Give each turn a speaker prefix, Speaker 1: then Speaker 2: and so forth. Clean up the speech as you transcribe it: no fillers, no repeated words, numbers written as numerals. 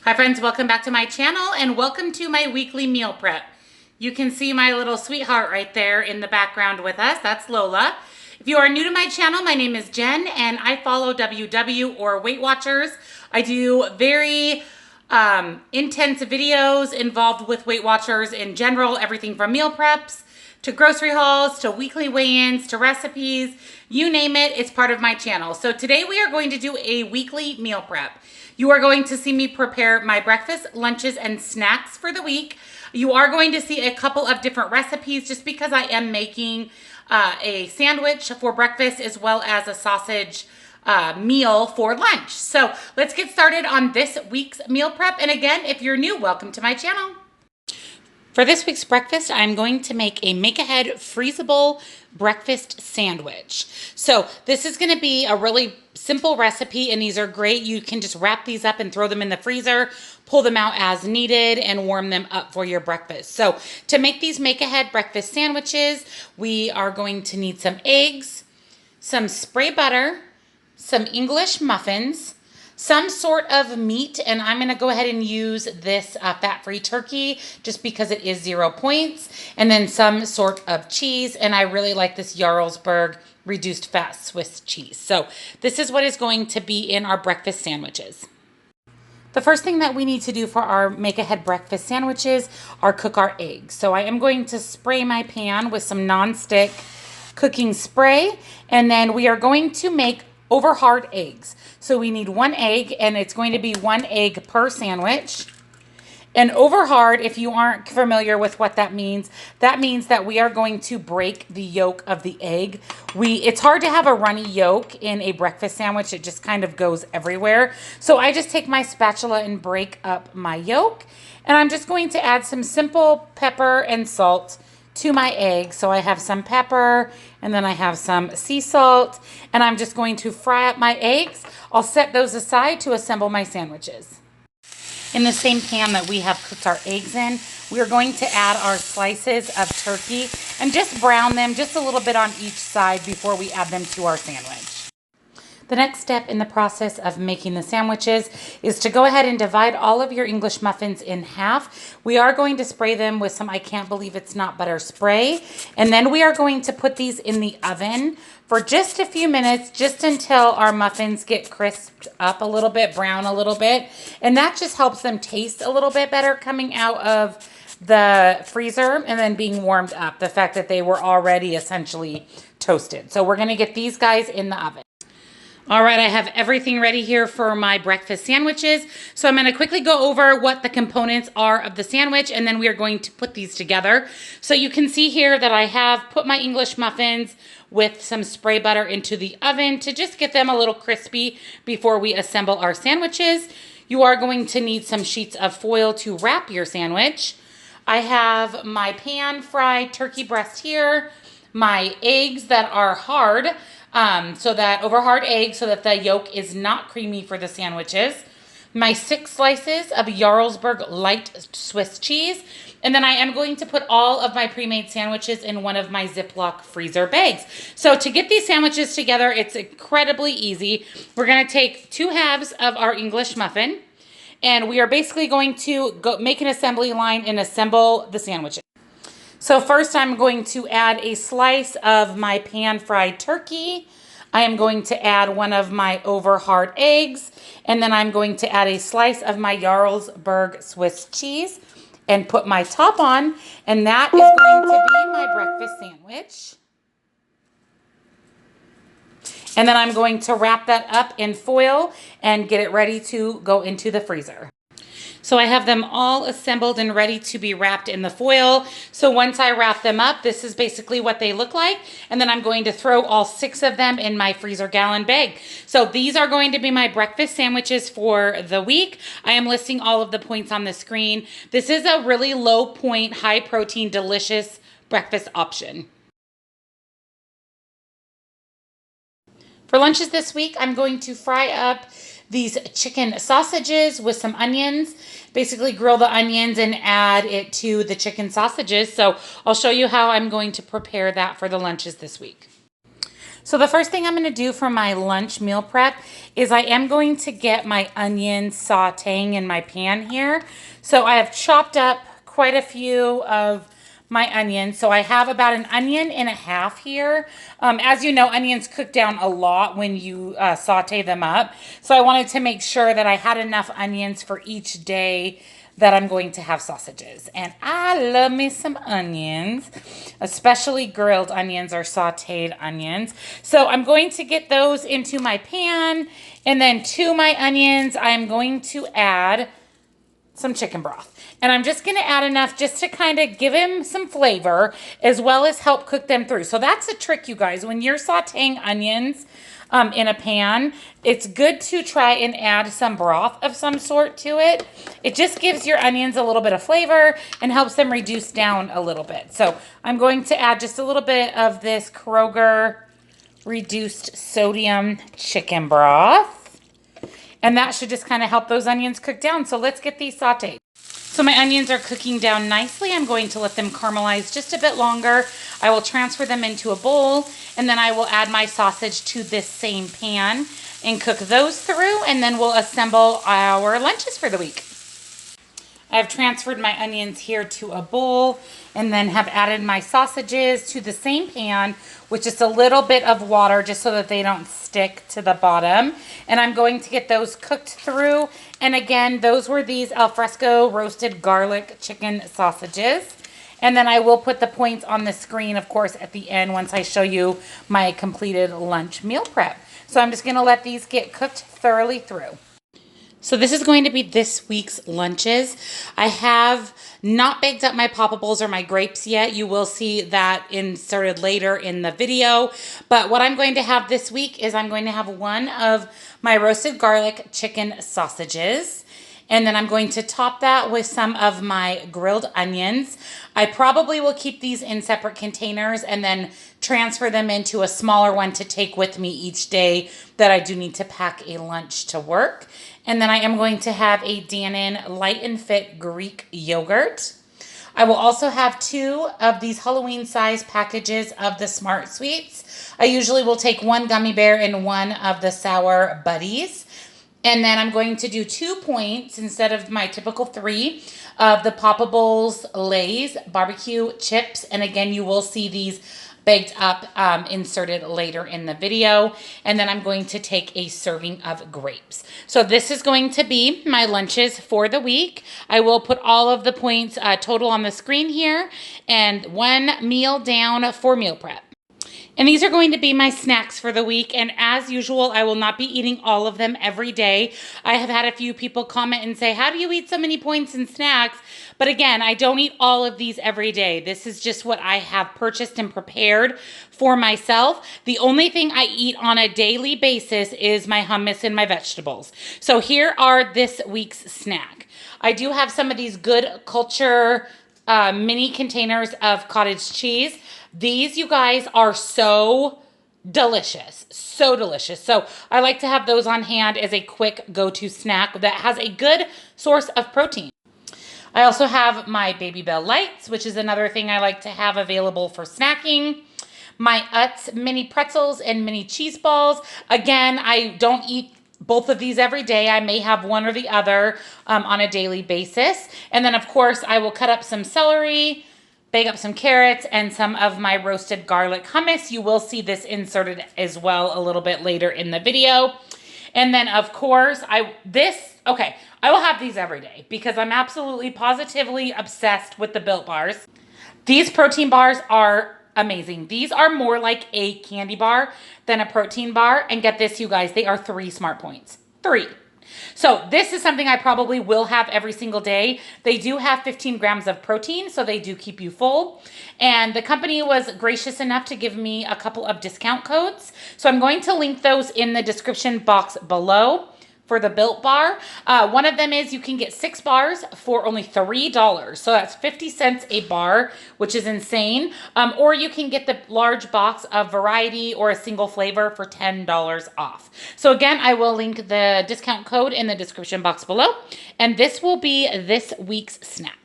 Speaker 1: Hi friends, welcome back to my channel and welcome to my weekly meal prep. You can see my little sweetheart right there in the background with us. That's Lola. If you are new to my channel, my name is Jen and I follow WW or Weight Watchers. I do very intense videos involved with Weight Watchers in general, everything from meal preps to grocery hauls, to weekly weigh-ins, to recipes, you name it, it's part of my channel. So today we are going to do a weekly meal prep. You are going to see me prepare my breakfast, lunches, and snacks for the week. You are going to see a couple of different recipes just because I am making a sandwich for breakfast as well as a sausage meal for lunch. So let's get started on this week's meal prep. And again, if you're new, welcome to my channel. For this week's breakfast, I'm going to make a make-ahead freezable breakfast sandwich. So this is going to be a really simple recipe, and these are great. You can just wrap these up and throw them in the freezer, pull them out as needed, and warm them up for your breakfast. So to make these make-ahead breakfast sandwiches, we are going to need some eggs, some spray butter, some English muffins, some sort of meat, and I'm going to go ahead and use this fat-free turkey just because it is 0 points, and then some sort of cheese, and I really like this Jarlsberg reduced fat Swiss cheese. So this is what is going to be in our breakfast sandwiches. The first thing that we need to do for our make-ahead breakfast sandwiches are cook our eggs. So I am going to spray my pan with some non-stick cooking spray, and then we are going to make over hard eggs. So we need 1 egg, and it's going to be 1 egg per sandwich. And over hard, if you aren't familiar with what that means that we are going to break the yolk of the egg. It's hard to have a runny yolk in a breakfast sandwich. It just kind of goes everywhere. So I just take my spatula and break up my yolk. And I'm just going to add some simple pepper and salt to my egg. So I have some pepper, and then I have some sea salt, and I'm just going to fry up my eggs. I'll set those aside to assemble my sandwiches. In the same pan that we have cooked our eggs in, we are going to add our slices of turkey and just brown them just a little bit on each side before we add them to our sandwich. The next step in the process of making the sandwiches is to go ahead and divide all of your English muffins in half. We are going to spray them with some I Can't Believe It's Not Butter spray. And then we are going to put these in the oven for just a few minutes, just until our muffins get crisped up a little bit, brown a little bit. And that just helps them taste a little bit better coming out of the freezer and then being warmed up. The fact that they were already essentially toasted. So we're going to get these guys in the oven. All right, I have everything ready here for my breakfast sandwiches. So I'm going to quickly go over what the components are of the sandwich, and then we are going to put these together. So you can see here that I have put my English muffins with some spray butter into the oven to just get them a little crispy before we assemble our sandwiches. You are going to need some sheets of foil to wrap your sandwich. I have my pan-fried turkey breast here, my eggs that are hard, over hard eggs so that the yolk is not creamy for the sandwiches, my 6 slices of Jarlsberg light Swiss cheese, and then I am going to put all of my pre-made sandwiches in one of my Ziploc freezer bags. So to get these sandwiches together, it's incredibly easy. We're going to take 2 halves of our English muffin, and we are basically going to go make an assembly line and assemble the sandwiches. So first I'm going to add a slice of my pan-fried turkey. I am going to add one of my over hard eggs, and then I'm going to add a slice of my Jarlsberg Swiss cheese and put my top on, and that is going to be my breakfast sandwich. And then I'm going to wrap that up in foil and get it ready to go into the freezer. So I have them all assembled and ready to be wrapped in the foil. So once I wrap them up, this is basically what they look like. And then I'm going to throw all 6 of them in my freezer gallon bag. So these are going to be my breakfast sandwiches for the week. I am listing all of the points on the screen. This is a really low point, high protein, delicious breakfast option. For lunches this week, I'm going to fry up these chicken sausages with some onions. Basically grill the onions and add it to the chicken sausages. So I'll show you how I'm going to prepare that for the lunches this week. So the first thing I'm going to do for my lunch meal prep is I am going to get my onions sauteing in my pan here. So I have chopped up quite a few of my onions. So I have about an onion and a half here. As you know, onions cook down a lot when you saute them up. So I wanted to make sure that I had enough onions for each day that I'm going to have sausages. And I love me some onions, especially grilled onions or sauteed onions. So I'm going to get those into my pan, and then to my onions, I'm going to add some chicken broth. And I'm just gonna add enough just to kind of give him some flavor as well as help cook them through. So that's a trick, you guys. When you're sauteing onions in a pan, it's good to try and add some broth of some sort to it. It just gives your onions a little bit of flavor and helps them reduce down a little bit. So I'm going to add just a little bit of this Kroger reduced sodium chicken broth. And that should just kind of help those onions cook down. So let's get these sauteed. So my onions are cooking down nicely. I'm going to let them caramelize just a bit longer. I will transfer them into a bowl, and then I will add my sausage to this same pan and cook those through, and then we'll assemble our lunches for the week. I have transferred my onions here to a bowl and then have added my sausages to the same pan with just a little bit of water just so that they don't stick to the bottom. And I'm going to get those cooked through. And again, those were these alfresco roasted garlic chicken sausages. And then I will put the points on the screen, of course, at the end once I show you my completed lunch meal prep. So I'm just going to let these get cooked thoroughly through. So this is going to be this week's lunches. I have not baked up my poppables or my grapes yet. You will see that inserted later in the video. But what I'm going to have this week is I'm going to have one of my roasted garlic chicken sausages. And then I'm going to top that with some of my grilled onions. I probably will keep these in separate containers and then transfer them into a smaller one to take with me each day that I do need to pack a lunch to work. And then I am going to have a Dannon Light and Fit Greek yogurt. I will also have 2 of these Halloween size packages of the Smart Sweets. I usually will take 1 gummy bear and 1 of the Sour Buddies. And then I'm going to do 2 points instead of my typical 3 of the Poppables Lay's barbecue chips. And again, you will see these baked up inserted later in the video. And then I'm going to take a serving of grapes. So this is going to be my lunches for the week. I will put all of the points total on the screen here, and 1 meal down for meal prep. And these are going to be my snacks for the week. And as usual, I will not be eating all of them every day. I have had a few people comment and say, how do you eat so many points in snacks? But again, I don't eat all of these every day. This is just what I have purchased and prepared for myself. The only thing I eat on a daily basis is my hummus and my vegetables. So here are this week's snack. I do have some of these Good Culture mini containers of cottage cheese. These, you guys, are so delicious. So delicious. So I like to have those on hand as a quick go-to snack that has a good source of protein. I also have my Baby Bell Lights, which is another thing I like to have available for snacking. My Utz mini pretzels and mini cheese balls. Again, I don't eat both of these every day. I may have one or the other on a daily basis. And then, of course, I will cut up some celery, bake up some carrots, and some of my roasted garlic hummus. You will see this inserted as well a little bit later in the video. And then, of course, I will have these every day because I'm absolutely positively obsessed with the Built Bars. These protein bars are amazing. These are more like a candy bar than a protein bar. And get this, you guys, they are 3 smart points. 3. So this is something I probably will have every single day. They do have 15 grams of protein, so they do keep you full. And the company was gracious enough to give me a couple of discount codes. So I'm going to link those in the description box below for the Built Bar. One of them is you can get 6 bars for only $3. So that's 50 cents a bar, which is insane. Or you can get the large box of variety or a single flavor for $10 off. So again, I will link the discount code in the description box below. And this will be this week's snack.